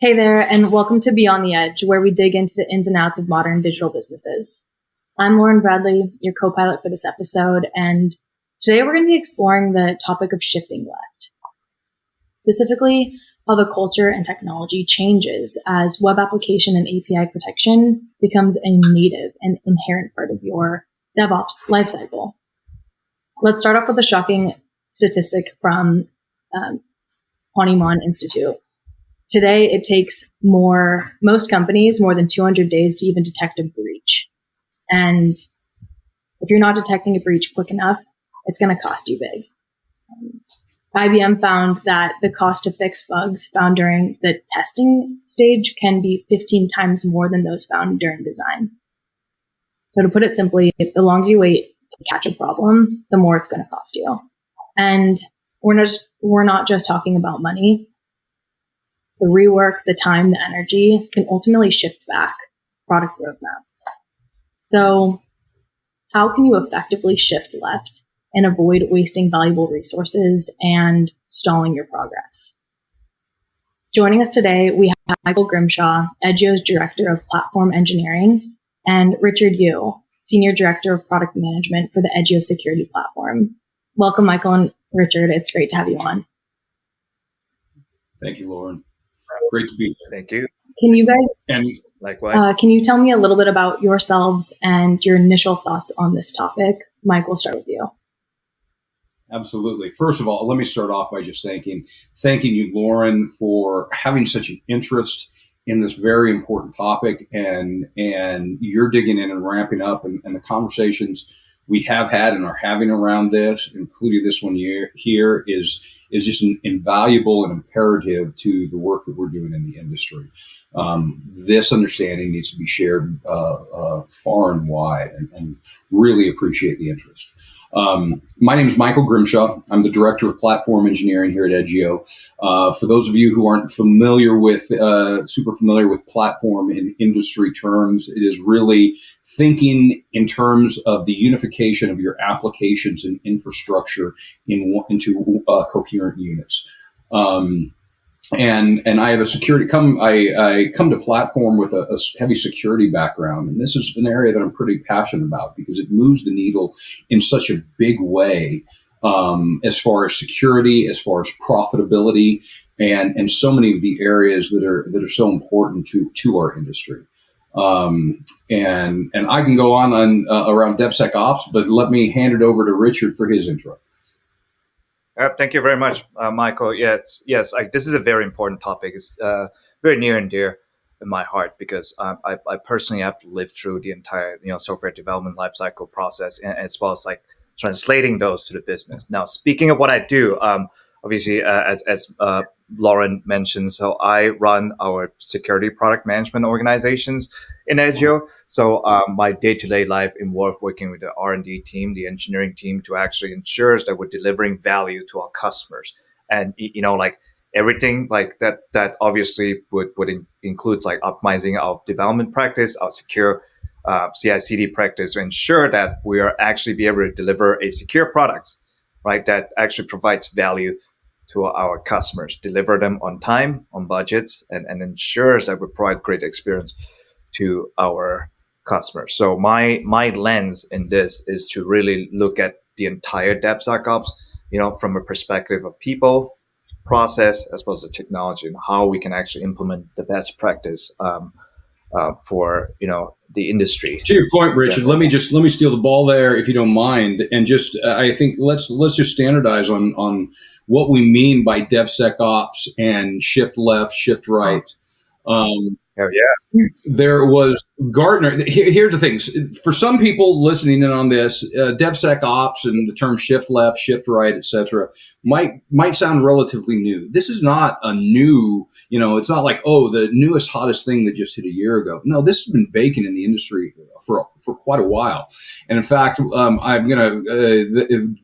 Hey there, and welcome to Beyond the Edge, where we dig into the ins and outs of modern digital businesses. I'm Lauren Bradley, your co-pilot for this episode, and today we're going to be exploring the topic of shifting left. Specifically, how the culture and technology changes as web application and API protection becomes a native and inherent part of your DevOps lifecycle. Let's start off with a shocking statistic from Quantifying Institute. Today, it takes most companies more than 200 days to even detect a breach. And if you're not detecting a breach quick enough, it's going to cost you big. IBM found that the cost to fix bugs found during the testing stage can be 15 times more than those found during design. So to put it simply, the longer you wait to catch a problem, the more it's going to cost you. And we're not just talking about money. The rework, the time, the energy can ultimately shift back product roadmaps. So how can you effectively shift left and avoid wasting valuable resources and stalling your progress? Joining us today, we have Michael Grimshaw, Edgio's Director of Platform Engineering, and Richard Yew, Senior Director of Product Management for the Edgio Security Platform. Welcome, Michael and Richard. It's great to have you on. Thank you, Lauren. Great to be here. Thank you. Can you guys, and likewise, can you tell me a little bit about yourselves and your initial thoughts on this topic? Mike, we'll start with you. Absolutely. First of all, let me start off by just thanking you, Lauren, for having such an interest in this very important topic, and you're digging in and ramping up, and the conversations we have had and are having around this, including this one here, is just an invaluable and imperative to the work that we're doing in the industry. This understanding needs to be shared far and wide, and really appreciate the interest. My name is Michael Grimshaw. I'm the Director of Platform Engineering here at Edgio. For those of you who aren't super familiar with platform in industry terms, it is really thinking in terms of the unification of your applications and infrastructure into coherent units. And I have I come to platform with a heavy security background, and this is an area that I'm pretty passionate about because it moves the needle in such a big way, as far as security, as far as profitability, and so many of the areas that are so important to our industry. And I can go on around DevSecOps, but let me hand it over to Richard for his intro. Thank you very much, Michael. Yes, this is a very important topic. It's very near and dear in my heart because I personally have to live through the entire software development lifecycle process, and as well as like translating those to the business. Now, speaking of what I do, obviously, as Lauren mentioned, so I run our security product management organizations in Edgio. So my day-to-day life involves working with the R&D team, the engineering team, to actually ensure that we're delivering value to our customers. And like everything like that obviously would includes like optimizing our development practice, our secure CI/CD practice, to ensure that we are actually be able to deliver a secure product, right, that actually provides value to our customers, deliver them on time, on budgets, and ensures that we provide great experience to our customers. So my lens in this is to really look at the entire DevSecOps, from a perspective of people, process, as well as the technology, and how we can actually implement the best practice for the industry. To your point, Richard, let me steal the ball there, if you don't mind, and just I think let's just standardize on what we mean by DevSecOps and shift left, shift right. Oh, yeah. There was Gartner. Here's the things. For some people listening in on this, DevSecOps and the term shift left, shift right, et cetera, might sound relatively new. This is not a new, it's not like, the newest, hottest thing that just hit a year ago. No, this has been baking in the industry for quite a while. And in fact,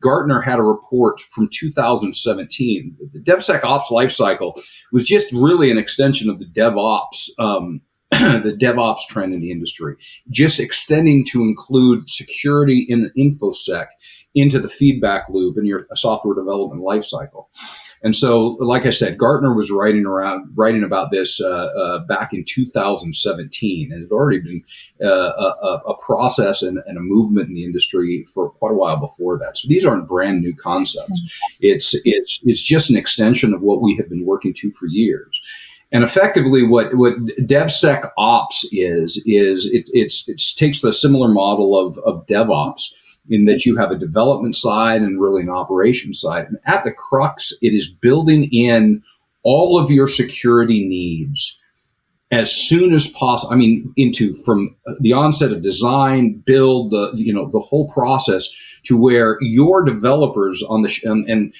Gartner had a report from 2017. The DevSecOps lifecycle was just really an extension of the DevOps the DevOps trend in the industry, just extending to include security in the InfoSec into the feedback loop in your software development lifecycle. And so, like I said, Gartner was writing about this back in 2017, and it had already been a process and a movement in the industry for quite a while before that. So these aren't brand new concepts. It's just an extension of what we have been working to for years. And effectively, what DevSecOps is it takes the similar model of DevOps, in that you have a development side and really an operations side. And at the crux, it is building in all of your security needs as soon as possible. I mean, from the onset of design, build, the whole process, to where your developers on and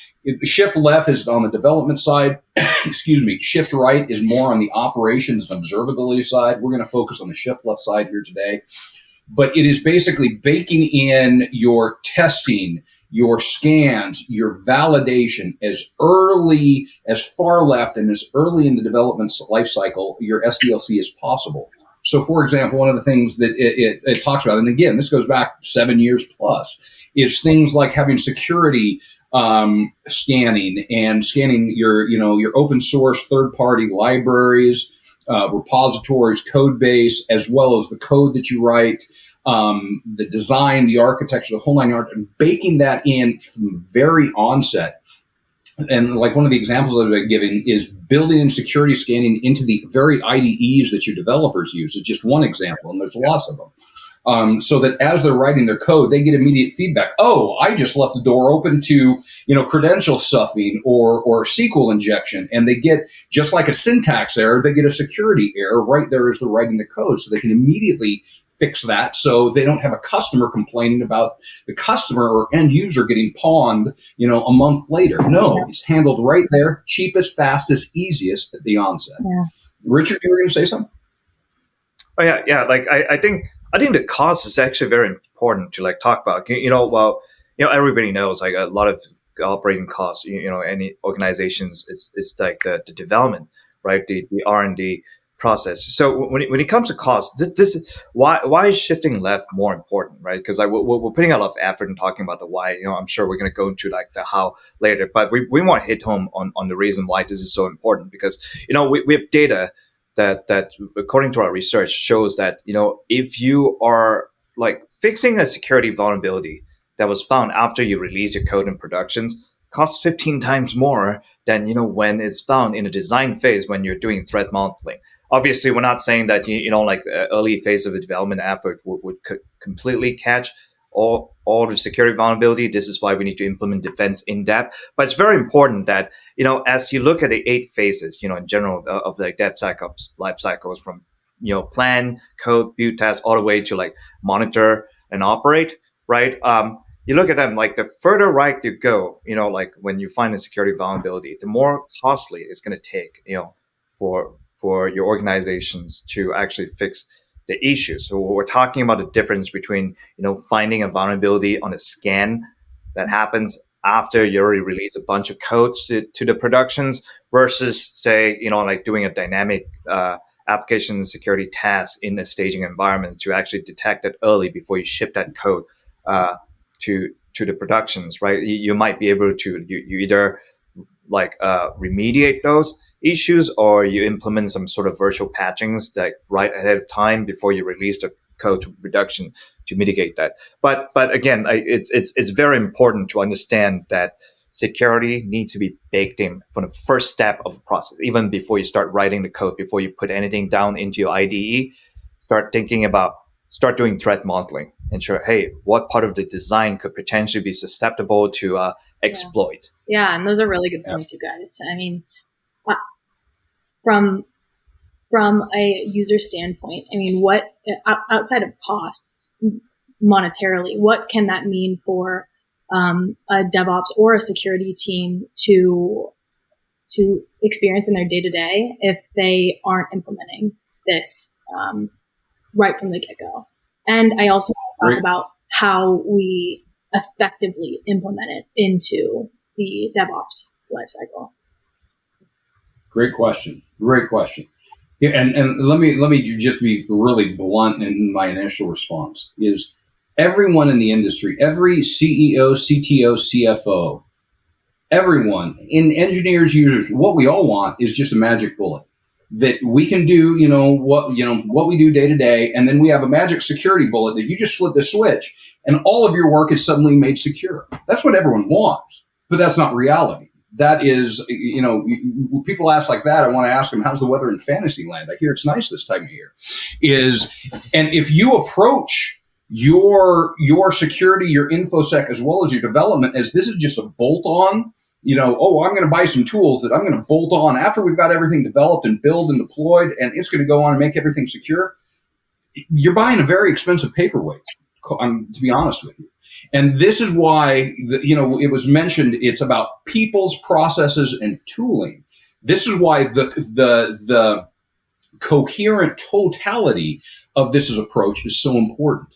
shift left is on the development side. Excuse me. Shift right is more on the operations and observability side. We're going to focus on the shift left side here today. But it is basically baking in your testing, your scans, your validation as early, as far left, and as early in the development lifecycle, your SDLC, as possible. So, for example, one of the things that it talks about, and again, this goes back 7 years plus, is things like having security scanning your open source third-party libraries, repositories, code base, as well as the code that you write, the design, the architecture, the whole nine yards, and baking that in from the very onset. And like one of the examples that I've been giving is building in security scanning into the very IDEs that your developers use. It's just one example, and there's lots of them. So that as they're writing their code, they get immediate feedback. Oh, I just left the door open to, credential stuffing or SQL injection, and they get, just like a syntax error, they get a security error right there as they're writing the code, so they can immediately fix that, so they don't have a customer complaining about the customer or end user getting pawned, a month later. No, it's handled right there, cheapest, fastest, easiest at the onset. Yeah. Richard, you were going to say something? Oh yeah. Like I think the cost is actually very important to talk about. Everybody knows a lot of operating costs. Any organizations, it's like the development, right? The R&D process. So when it comes to cost, this is why is shifting left more important, right? Because we're putting a lot of effort in talking about the why. I'm sure we're going to go into the how later, but we want to hit home on the reason why this is so important, because we have data that according to our research shows that if you are fixing a security vulnerability that was found after you release your code in productions, costs 15 times more than when it's found in a design phase when you're doing threat modeling. Obviously, we're not saying that the early phase of the development effort would completely catch all the security vulnerability. This is why we need to implement defense in depth. But it's very important that as you look at the 8 phases, in general of the DevSecOps life cycles, from plan, code, build, test, all the way to monitor and operate, right? You look at them, the further right you go, when you find a security vulnerability, the more costly it's going to take, for your organizations to actually fix the issue. So we're talking about the difference between, finding a vulnerability on a scan that happens after you already release a bunch of code to the productions, versus say, doing a dynamic application security task in a staging environment to actually detect it early before you ship that code to the productions, right? You might be able to you either remediate those issues, or you implement some sort of virtual patchings right ahead of time before you release the code to production to mitigate that. But again, it's very important to understand that security needs to be baked in from the first step of the process, even before you start writing the code, before you put anything down into your IDE. Start doing threat modeling. Ensure, hey, what part of the design could potentially be susceptible to exploit? Yeah, and those are really good points, you guys. I mean, from a user standpoint, I mean, what outside of costs monetarily, what can that mean for a DevOps or a security team to experience in their day-to-day if they aren't implementing this right from the get-go? And I also want to talk about how we effectively implement it into the DevOps lifecycle. Great question. Yeah, and let me just be really blunt in my initial response is everyone in the industry, every CEO, CTO, CFO, everyone in engineers, users, what we all want is just a magic bullet that we can do, what we do day to day, and then we have a magic security bullet that you just flip the switch and all of your work is suddenly made secure. That's what everyone wants, but that's not reality. That is, when people ask like that, I want to ask them, how's the weather in Fantasyland? I hear it's nice this time of year. And if you approach your security, your infosec, as well as your development, as this is just a bolt on, I'm going to buy some tools that I'm going to bolt on after we've got everything developed and built and deployed, and it's going to go on and make everything secure. You're buying a very expensive paperweight, to be honest with you. And this is why, it was mentioned, it's about people's processes and tooling. This is why the coherent totality of this approach is so important.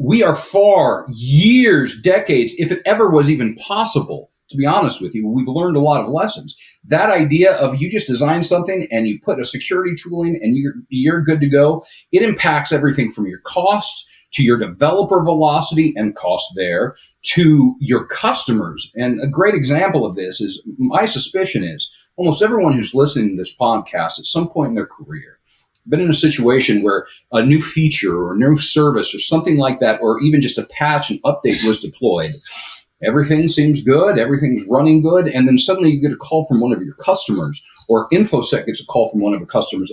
We are far years, decades, if it ever was even possible, to be honest with you, we've learned a lot of lessons. That idea of you just design something and you put a security tool in and you're good to go, it impacts everything from your costs to your developer velocity and cost there, to your customers. And a great example of this is, my suspicion is, almost everyone who's listening to this podcast at some point in their career been in a situation where a new feature or a new service or something like that, or even just a patch and update was deployed. Everything seems good, everything's running good, and then suddenly you get a call from one of your customers, or InfoSec gets a call from one of the customers.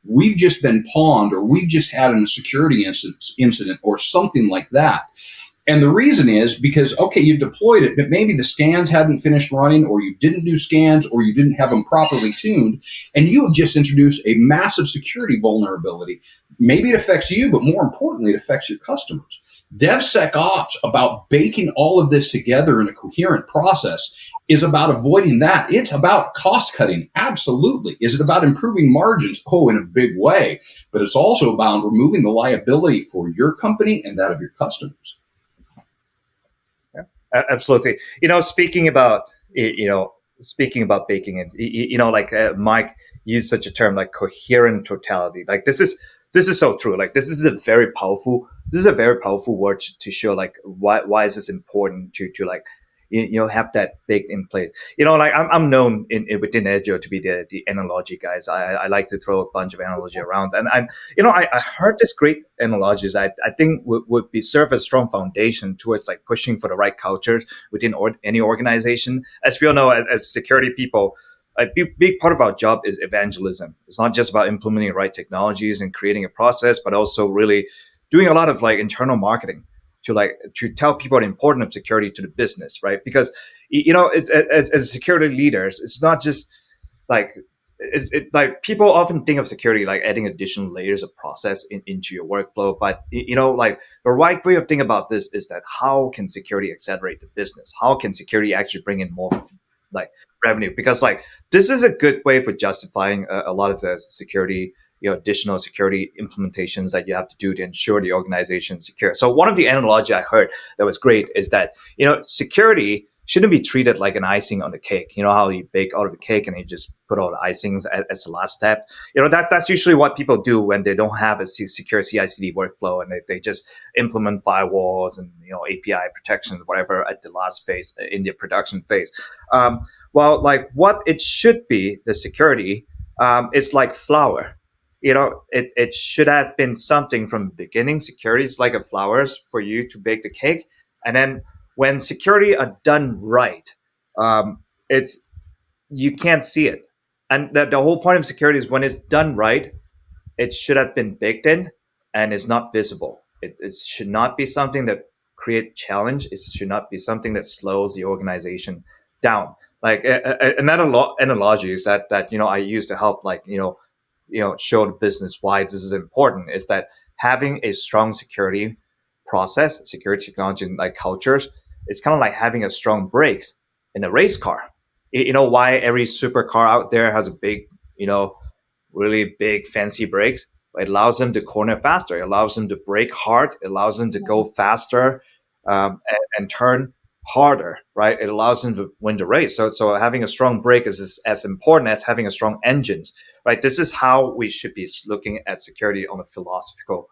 We've just been pawned, or we've just had a security incident, or something like that. And the reason is because, okay, you deployed it, but maybe the scans hadn't finished running, or you didn't do scans, or you didn't have them properly tuned, and you have just introduced a massive security vulnerability. Maybe it affects you, but more importantly, it affects your customers. DevSecOps, about baking all of this together in a coherent process, is about avoiding that. It's about cost cutting, absolutely. Is it about improving margins? Oh, in a big way. But it's also about removing the liability for your company and that of your customers. Absolutely. Speaking about baking it, like Mike used such a term like coherent totality. Like this is so true. Like this is a very powerful word to show like why is this important to like have that baked in place. Like I'm known within Edgio to be the analogy guys. I like to throw a bunch of analogy around, and I heard this great analogies. I think would be serve as a strong foundation towards like pushing for the right cultures within any organization. As we all know, as security people, a big part of our job is evangelism. It's not just about implementing the right technologies and creating a process, but also really doing a lot of like internal marketing to tell people the importance of security to the business, right? Because it's as security leaders, it's not just like like people often think of security like adding additional layers of process into your workflow, but like the right way of thinking about this is that how can security accelerate the business? How can security actually bring in more like revenue? Because like this is a good way for justifying a lot of the security, additional security implementations that you have to do to ensure the organization is secure. So one of the analogy I heard that was great is that, security shouldn't be treated like an icing on the cake. You know how you bake out of the cake and you just put all the icings as the last step? That's usually what people do when they don't have a secure CI/CD workflow, and they just implement firewalls and, API protections, whatever, at the last phase, in the production phase. Well, like what it should be, the security, it's like flour. It should have been something from the beginning. Security is like a flowers for you to bake the cake. And then when security are done right, you can't see it. And the whole point of security is when it's done right, it should have been baked in and is not visible. It should not be something that creates challenge. It should not be something that slows the organization down. Like another analogy is that I use to help show the business why this is important is that having a strong security process, security technology, like cultures, it's kind of like having a strong brakes in a race car. Why every supercar out there has a big, really big fancy brakes? It allows them to corner faster. It allows them to brake hard. It allows them to go faster and turn harder, right? It allows them to win the race. So having a strong brake is as important as having a strong engines right? This is how we should be looking at security on a philosophical,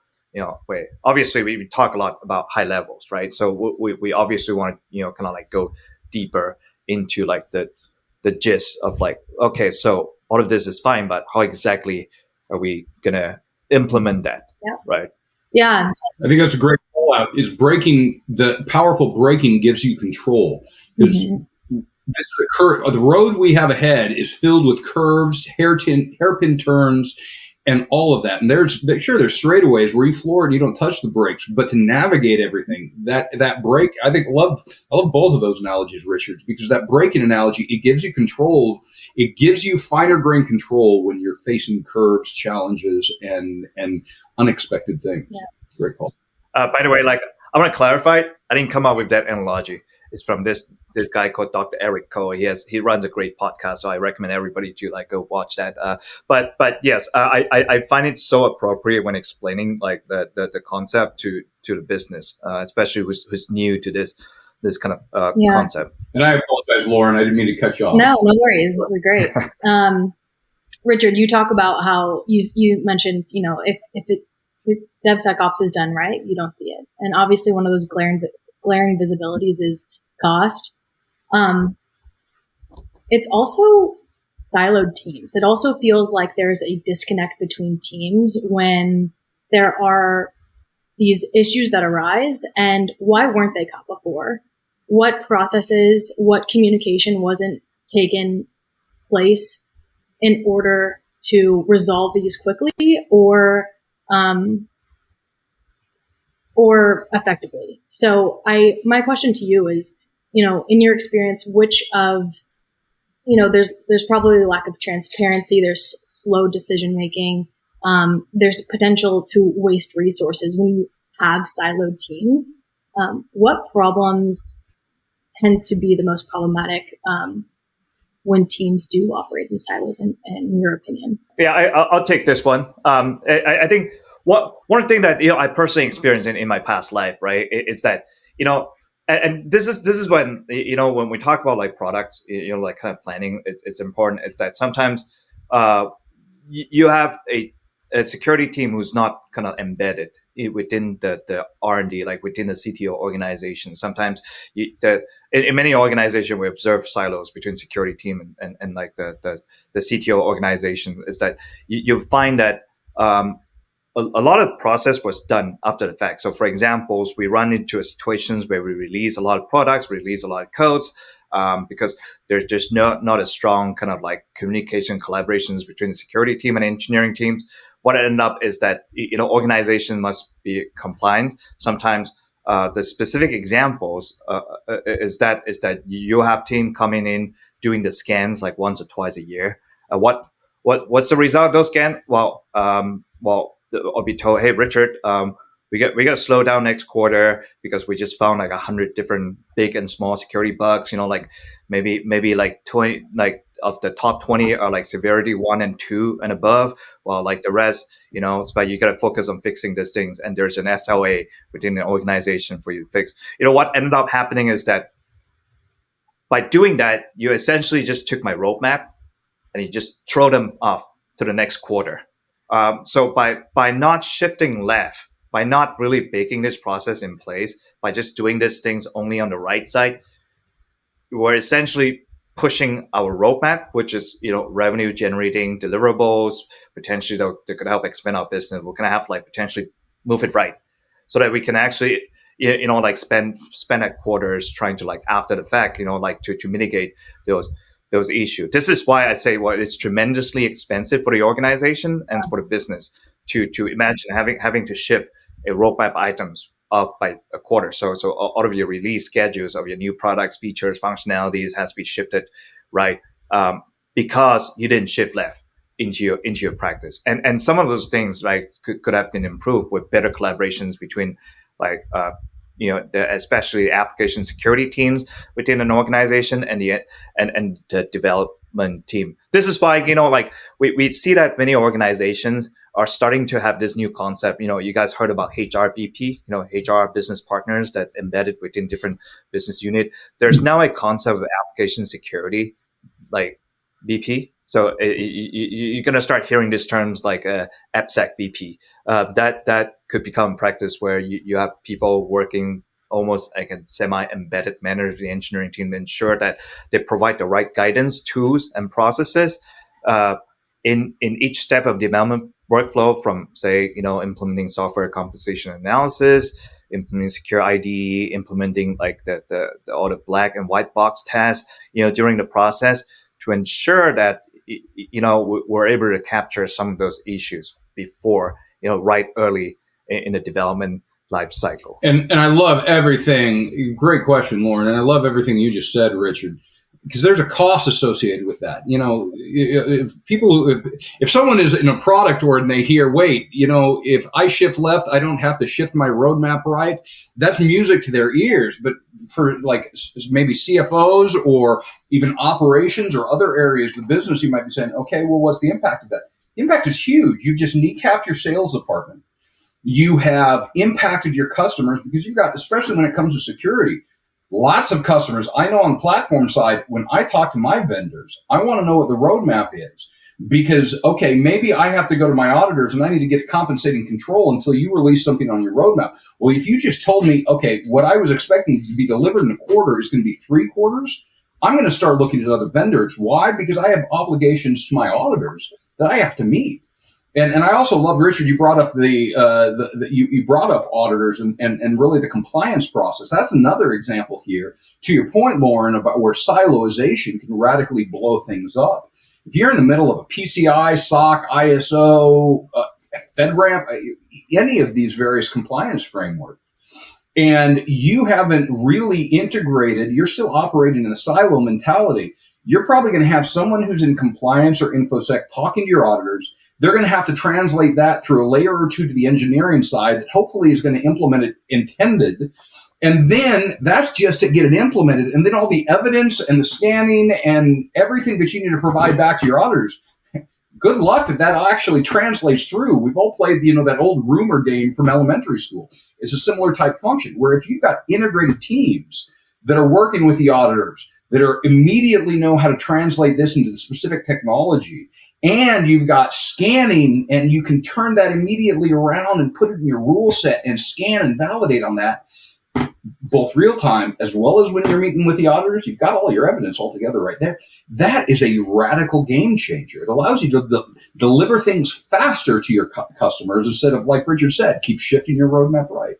way. Obviously, we talk a lot about high levels, right? So we obviously want to, kind of like go deeper into like the gist of like, okay, so all of this is fine, but how exactly are we gonna implement that, right? Yeah. I think that's a great call out. Is breaking the powerful braking gives you control because the road we have ahead is filled with curves, hairpin turns, and all of that. And there's straightaways where you floor it and you don't touch the brakes, but to navigate everything, that brake, I love both of those analogies, Richard, because that braking analogy, it gives you control. It gives you finer grained control when you're facing curves, challenges, and unexpected things. Yeah. Great call. By the way, like I want to clarify, I didn't come up with that analogy. It's from this guy called Dr. Eric Koh. He runs a great podcast, so I recommend everybody to like go watch that. But yes, I find it so appropriate when explaining like the concept to the business, especially who's new to this kind of concept. And I apologize, Lauren. I didn't mean to cut you off. No worries. This is great. Richard, you talk about how you mentioned, if DevSecOps is done right, you don't see it. And obviously one of those glaring visibilities is cost. It's also siloed teams. It also feels like there's a disconnect between teams when there are these issues that arise, and why weren't they caught before? What processes, what communication wasn't taken place in order to resolve these quickly or effectively. So my question to you is, in your experience, which of, there's probably a lack of transparency. There's slow decision making. There's potential to waste resources when you have siloed teams. What problems tends to be the most problematic when teams do operate in silos, in your opinion? Yeah, I'll take this one. I think one thing that I personally experienced in my past life, right, is that and this is when when we talk about like products, like kind of planning, it's important. Is that sometimes you have a security team who's not kind of embedded within the R&D, like within the CTO organization. Sometimes in many organizations, we observe silos between security team and like the CTO organization. Is that you find that a lot of process was done after the fact. So for examples, we run into situations where we release a lot of products, release a lot of codes, because there's just not a strong kind of like communication collaborations between the security team and engineering teams. What ended up is that, organization must be compliant. Sometimes the specific examples is that you have team coming in doing the scans like once or twice a year. What's the result of those scans? Well, I'll be told, hey, Richard, we got to slow down next quarter because we just found like 100 different big and small security bugs. Like maybe like 20, like of the top 20 are like severity 1 and 2 and above. While like the rest, but you got to focus on fixing these things. And there's an SLA within the organization for you to fix. What ended up happening is that by doing that, you essentially just took my roadmap and you just throw them off to the next quarter. So by not shifting left, by not really baking this process in place, by just doing these things only on the right side, we're essentially pushing our roadmap, which is revenue generating deliverables, potentially that could help expand our business. We're gonna have like potentially move it right, so that we can actually like spend at quarters trying to like after the fact like to mitigate those issues. This is why I say, it's tremendously expensive for the organization and for the business to imagine having to shift a roadmap items up by a quarter. So all of your release schedules of your new products, features, functionalities has to be shifted right, because you didn't shift left into your practice. And some of those things like could have been improved with better collaborations between like especially application security teams within an organization and the development team. This is why like we see that many organizations are starting to have this new concept. You guys heard about HRBP, HR business partners that embedded within different business unit. There's now a concept of application security, like BP, So you're going to start hearing these terms like AppSec BP. That could become practice where you have people working almost like a semi-embedded manner of the engineering team to ensure that they provide the right guidance, tools, and processes in each step of development workflow, from say implementing software composition analysis, implementing secure IDE, implementing like the all the black and white box tests during the process, to ensure that we're able to capture some of those issues before right early in the development life cycle. And I love everything. Great question, Lauren. And I love everything you just said, Richard, because there's a cost associated with that. If someone is in a product or they hear, wait, if I shift left, I don't have to shift my roadmap right. That's music to their ears. But for like maybe CFOs or even operations or other areas of the business, you might be saying, okay, well, what's the impact of that? The impact is huge. You've just kneecapped your sales department. You have impacted your customers because you've got, especially when it comes to security, lots of customers. I know on the platform side, when I talk to my vendors, I want to know what the roadmap is because, okay, maybe I have to go to my auditors and I need to get compensating control until you release something on your roadmap. Well, if you just told me, okay, what I was expecting to be delivered in a quarter is going to be 3 quarters, I'm going to start looking at other vendors. Why? Because I have obligations to my auditors that I have to meet. And I also love, Richard, you brought up you brought up auditors and really the compliance process. That's another example here. To your point, Lauren, about where siloization can radically blow things up. If you're in the middle of a PCI, SOC, ISO, FedRAMP, any of these various compliance frameworks, and you haven't really integrated, you're still operating in a silo mentality, you're probably going to have someone who's in compliance or InfoSec talking to your auditors. They're going to have to translate that through a layer or two to the engineering side that hopefully is going to implement it intended. And then that's just to get it implemented. And then all the evidence and the scanning and everything that you need to provide back to your auditors. Good luck that actually translates through. We've all played, that old rumor game from elementary school. It's a similar type function where if you've got integrated teams that are working with the auditors, that are immediately know how to translate this into the specific technology, and you've got scanning, and you can turn that immediately around and put it in your rule set and scan and validate on that, both real time as well as when you're meeting with the auditors. You've got all your evidence all together right there. That is a radical game changer. It allows you to deliver things faster to your customers instead of, like Richard said, keep shifting your roadmap right.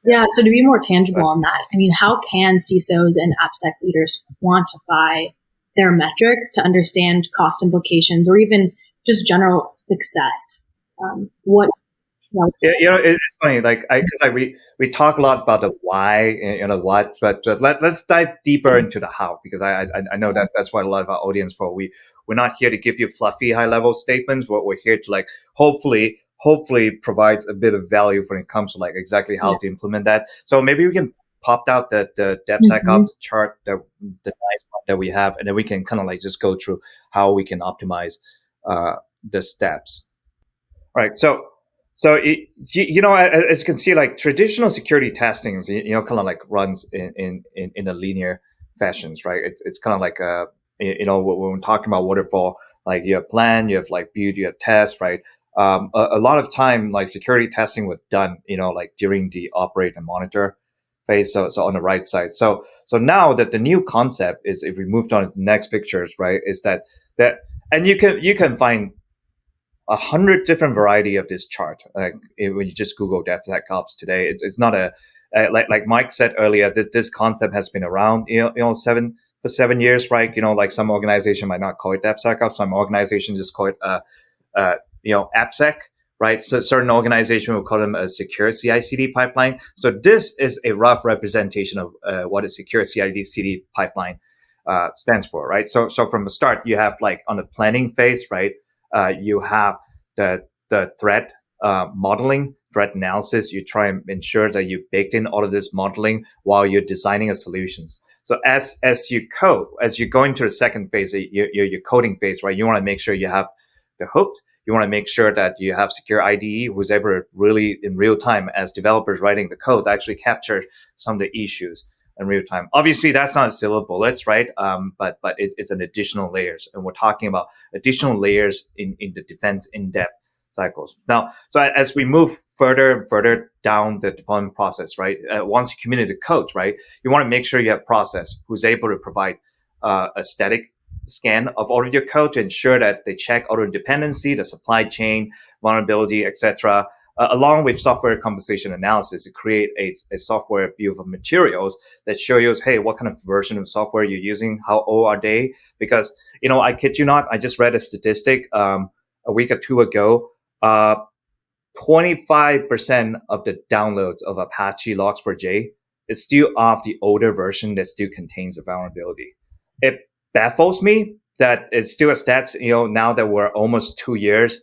Yeah. So to be more tangible on that, how can CISOs and AppSec leaders quantify their metrics to understand cost implications or even just general success? It's funny, we talk a lot about the why, what, but let's dive deeper into the how, because I know that's what a lot of our audience for. We're not here to give you fluffy high level statements, but we're here to hopefully provides a bit of value when it comes to exactly how to implement that. So maybe we can pop out the DevSecOps chart, the nice one that we have, and then we can kind of just go through how we can optimize the steps. All right, so as you can see, traditional security testing is kind of runs in a linear fashions, right? It's kind of when we're talking about waterfall, you have plan, you have build, you have test, right? A lot of time security testing was done during the operate and monitor phase, so on the right side. So now that the new concept is, if we moved on to the next pictures, right, is that and you can find 100 different variety of this chart. When you just Google DevSecOps today, it's not like Mike said earlier. This concept has been around, 7 years, right? Some organization might not call it DevSecOps. Some organization just call it AppSec, right? So certain organization will call them a secure CI/CD pipeline. So this is a rough representation of what a secure CI/CD pipeline stands for, right? So from the start, you have on the planning phase, right? You have the threat modeling, threat analysis. You try and ensure that you baked in all of this modeling while you're designing a solutions. So as you code, as you go into the second phase, your coding phase, right? You want to make sure you have the hook. You want to make sure that you have secure IDE who's able really in real time as developers writing the code to actually capture some of the issues in real time. Obviously, that's not silver bullets, right? But it's an additional layers, and we're talking about additional layers in the defense in-depth cycles. Now, so as we move further and further down the deployment process, right? Once you commit the code, right, you want to make sure you have process who's able to provide a static scan of all of your code to ensure that they check all the dependency, the supply chain, vulnerability, etc., along with software composition analysis to create a software bill of materials that show you, hey, what kind of version of software you're using, how old are they? Because, I kid you not, I just read a statistic a week or two ago. 25% of the downloads of Apache Log4j is still off the older version that still contains a vulnerability. It baffles me that it's still a stats, now that we're almost 2 years.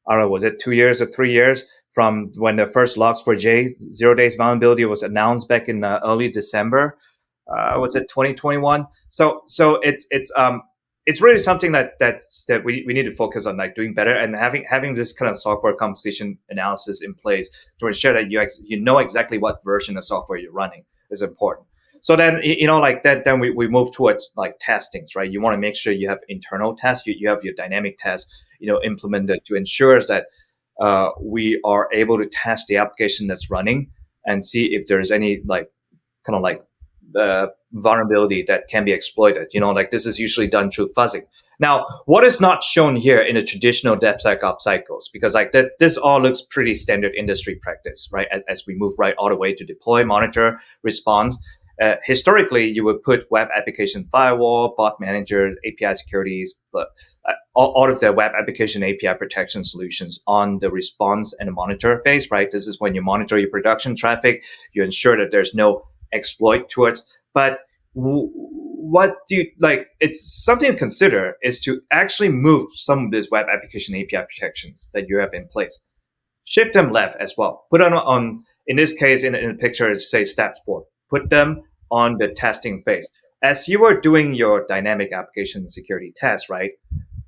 I don't know, was it 2 years or 3 years from when the first Log4j 0 days vulnerability was announced back in early December? Was it 2021? So it's really something that we need to focus on, like doing better and having this kind of software composition analysis in place to ensure that you know exactly what version of software you're running is important. So then, then we move towards like testings, right? You want to make sure you have internal tests, you have your dynamic tests, implemented to ensure that we are able to test the application that's running and see if there's any vulnerability that can be exploited. This is usually done through fuzzing. Now, what is not shown here in the traditional DevSecOps cycles, because this all looks pretty standard industry practice, right? As we move right all the way to deploy, monitor, response. Historically, you would put web application firewall, bot managers, API securities, but all of the web application API protection solutions on the response and the monitor phase, right? This is when you monitor your production traffic, you ensure that there's no exploit towards. But what do you like? It's something to consider is to actually move some of these web application API protections that you have in place, shift them left as well. Put on in this case, in the picture, it's say step 4. Put them on the testing phase. As you are doing your dynamic application security test, right?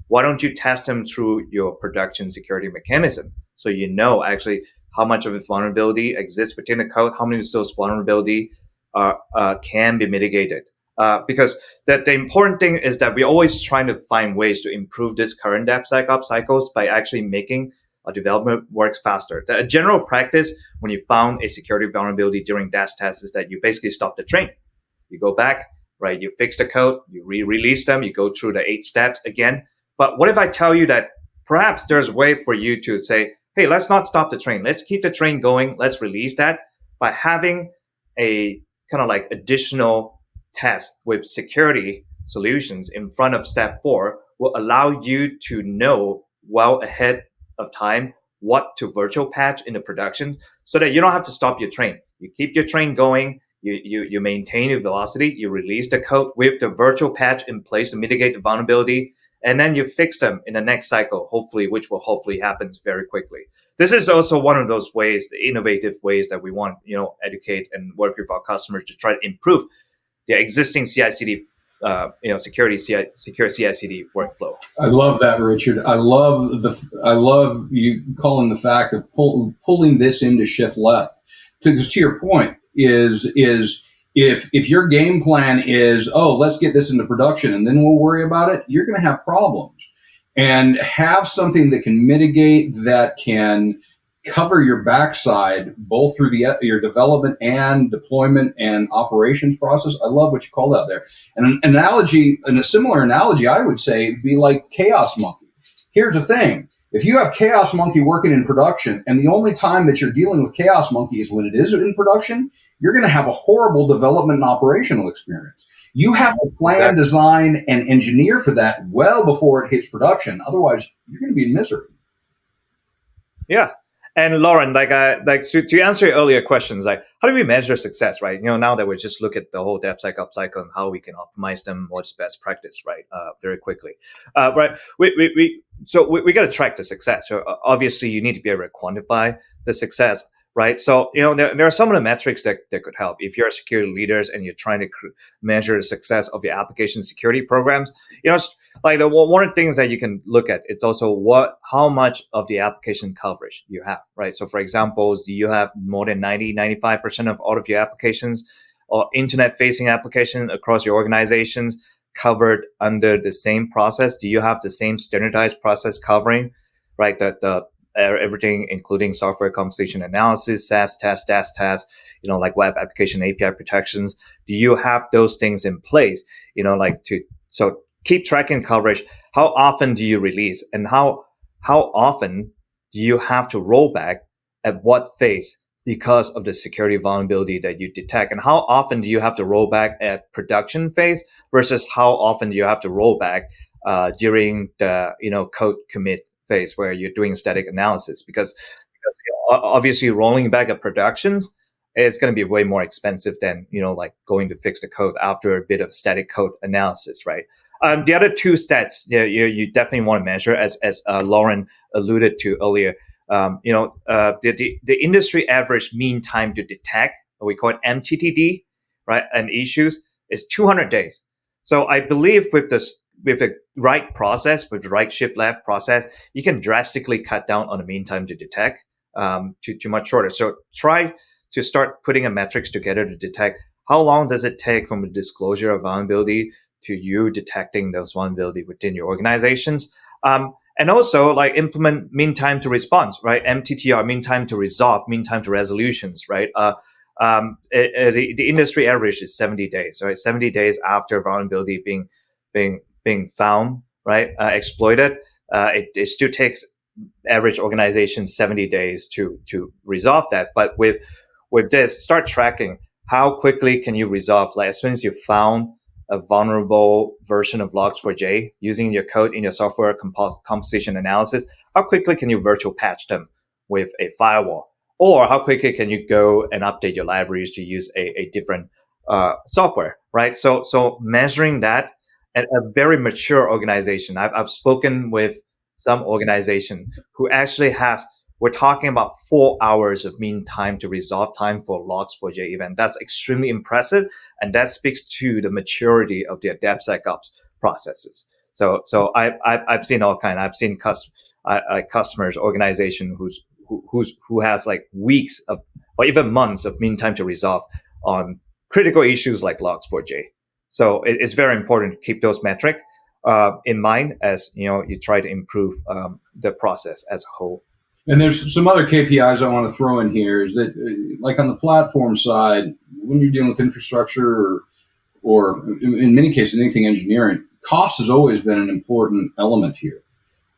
Why don't you test them through your production security mechanism? So you know actually how much of a vulnerability exists within the code, how many of those vulnerability can be mitigated. Because the important thing is that we're always trying to find ways to improve this current DevSecOps cycles by actually making development works faster. The general practice when you found a security vulnerability during DAS tests is that you basically stop the train. You go back, right? You fix the code, you re-release them, you go through the 8 steps again. But what if I tell you that perhaps there's a way for you to say, hey, let's not stop the train. Let's keep the train going. Let's release that by having a kind of like additional test with security solutions in front of step 4 will allow you to know well ahead of time what to virtual patch in the production so that you don't have to stop your train. You keep your train going, you maintain your velocity, you release the code with the virtual patch in place to mitigate the vulnerability, and then you fix them in the next cycle, which will hopefully happen very quickly. This is also one of those ways, the innovative ways that we want, educate and work with our customers to try to improve the existing CI/CD secure CI/CD workflow. I love that, Richard. I love you calling the fact of pulling this into shift left. To your point is if your game plan is, let's get this into production and then we'll worry about it, you're going to have problems. And have something that can mitigate, that can cover your backside, both through your development and deployment and operations process. I love what you called out there. And a similar analogy, I would say, would be like Chaos Monkey. Here's the thing. If you have Chaos Monkey working in production, and the only time that you're dealing with Chaos Monkey is when it is in production, you're going to have a horrible development and operational experience. You have to plan, design, and engineer for that well before it hits production. Otherwise, you're going to be in misery. Yeah. And Lauren, to answer your earlier questions, how do we measure success, right? Now that we just look at the whole DevSecOps cycle and how we can optimize them, what's best practice, right? Very quickly, right? We got to track the success. So obviously, you need to be able to quantify the success, right? So there are some of the metrics that could help if you're security leaders and you're trying to measure the success of your application security programs. One of the things that you can look at, it's also how much of the application coverage you have, right? So for example, do you have more than 95% of all of your applications or internet-facing application across your organizations covered under the same process? Do you have the same standardized process covering, right? The everything, including software composition analysis, SAS test, DAS test, like web application API protections. Do you have those things in place? So keep tracking coverage. How often do you release, and how often do you have to roll back at what phase because of the security vulnerability that you detect? And how often do you have to roll back at production phase versus how often do you have to roll back during the code commit phase where you're doing static analysis? Because obviously rolling back at productions is going to be way more expensive than like going to fix the code after a bit of static code analysis, right? The other two stats you definitely want to measure, as Lauren alluded to earlier. The industry average mean time to detect, we call it MTTD, right, and issues is 200 days. So I believe with the right process, with the right shift left process, you can drastically cut down on the mean time to detect to much shorter. So try to start putting a metrics together to detect how long does it take from the disclosure of vulnerability to you detecting those vulnerability within your organizations. And also like implement mean time to response, right? MTTR, mean time to resolve, mean time to resolutions, right? The industry average is 70 days, right? 70 days after vulnerability being found, right? Exploited. It still takes average organizations 70 days to resolve that. But with this, start tracking how quickly can you resolve, like as soon as you found a vulnerable version of Log4j using your code in your software composition analysis, how quickly can you virtual patch them with a firewall? Or how quickly can you go and update your libraries to use a different software, right? So measuring that at a very mature organization. I've spoken with some organization who actually we're talking about 4 hours of mean time to resolve time for Log4j event. That's extremely impressive, and that speaks to the maturity of their DevSecOps processes. So I've seen all kind. I've seen customers, organization who has like weeks of or even months of mean time to resolve on critical issues like Log4j. So it's very important to keep those metrics in mind as you try to improve the process as a whole. And there's some other KPIs I want to throw in here is that, like on the platform side, when you're dealing with infrastructure or in many cases, anything engineering, cost has always been an important element here.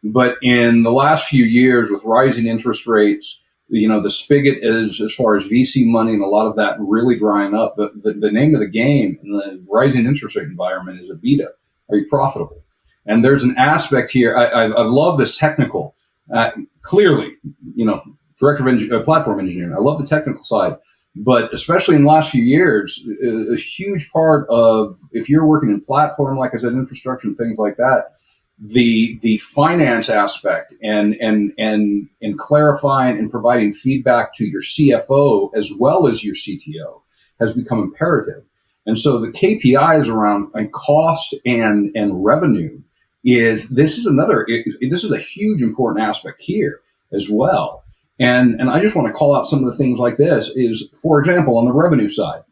But in the last few years with rising interest rates, the spigot is, as far as VC money and a lot of that really drying up, the name of the game in the rising interest rate environment is EBITDA. Are you profitable? And there's an aspect here. I love this technical. Clearly, director of platform engineering. I love the technical side, but especially in the last few years, a huge part of if you're working in platform, like I said, infrastructure and things like that, the finance aspect and clarifying and providing feedback to your CFO as well as your CTO has become imperative. And so the KPIs around cost and revenue this is a huge important aspect here as well. And I just want to call out some of the things like this is, for example, on the revenue side,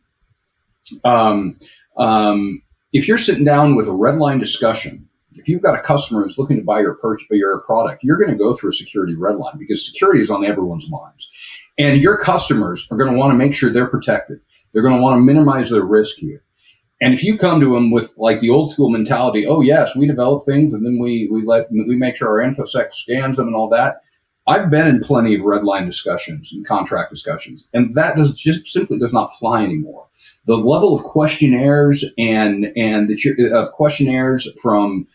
if you're sitting down with a red line discussion, if you've got a customer who's looking to buy your product, you're going to go through a security red line because security is on everyone's minds. And your customers are going to want to make sure they're protected. They're going to want to minimize their risk here. And if you come to them with like the old school mentality, oh yes, we develop things and then we make sure our InfoSec scans them and all that. I've been in plenty of red line discussions and contract discussions, and that simply does not fly anymore. The level of questionnaires and questionnaires from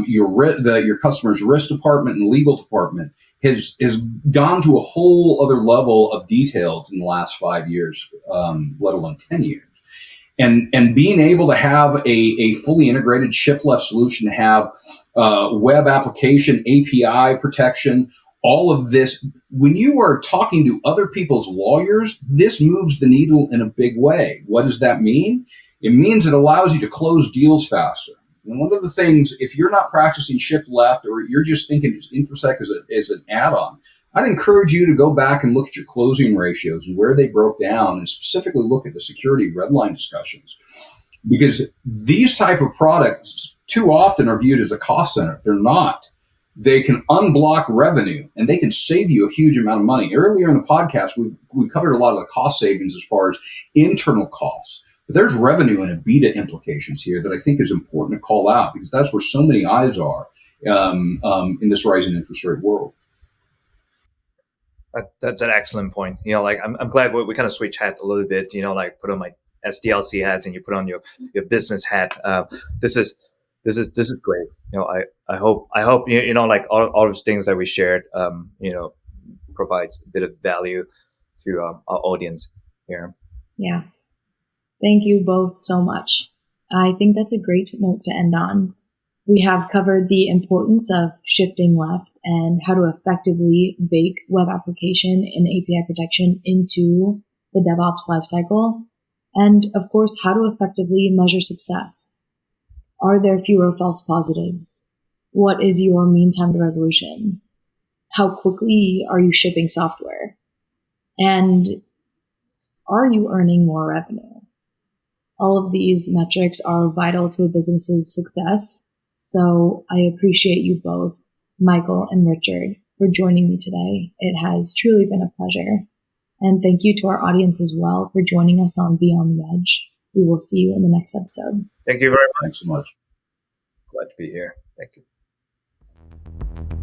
your customer's risk department and legal department has gone to a whole other level of details in the last 5 years, let alone 10 years. And being able to have a fully integrated shift left solution, to have web application, API protection, all of this, when you are talking to other people's lawyers, this moves the needle in a big way. What does that mean? It means it allows you to close deals faster. And one of the things, if you're not practicing shift left or you're just thinking InfoSec as an add-on, I'd encourage you to go back and look at your closing ratios and where they broke down, and specifically look at the security redline discussions. Because these type of products too often are viewed as a cost center. They're not. They can unblock revenue, and they can save you a huge amount of money. Earlier in the podcast, we covered a lot of the cost savings as far as internal costs. But there's revenue and EBITDA implications here that I think is important to call out, because that's where so many eyes are in this rising interest rate world. That's an excellent point. Like I'm glad we kind of switch hats a little bit. Like put on my SDLC hats and you put on your business hat. This is great. I hope like all those things that we shared, provides a bit of value to our audience here. Yeah. Thank you both so much. I think that's a great note to end on. We have covered the importance of shifting left and how to effectively bake web application and API protection into the DevOps lifecycle. And of course, how to effectively measure success. Are there fewer false positives? What is your mean time to resolution? How quickly are you shipping software? And are you earning more revenue? All of these metrics are vital to a business's success. So I appreciate you both, Michael and Richard, for joining me today. It has truly been a pleasure. And thank you to our audience as well for joining us on Beyond the Edge. We will see you in the next episode. Thank you very much. Thanks so much. Glad to be here. Thank you.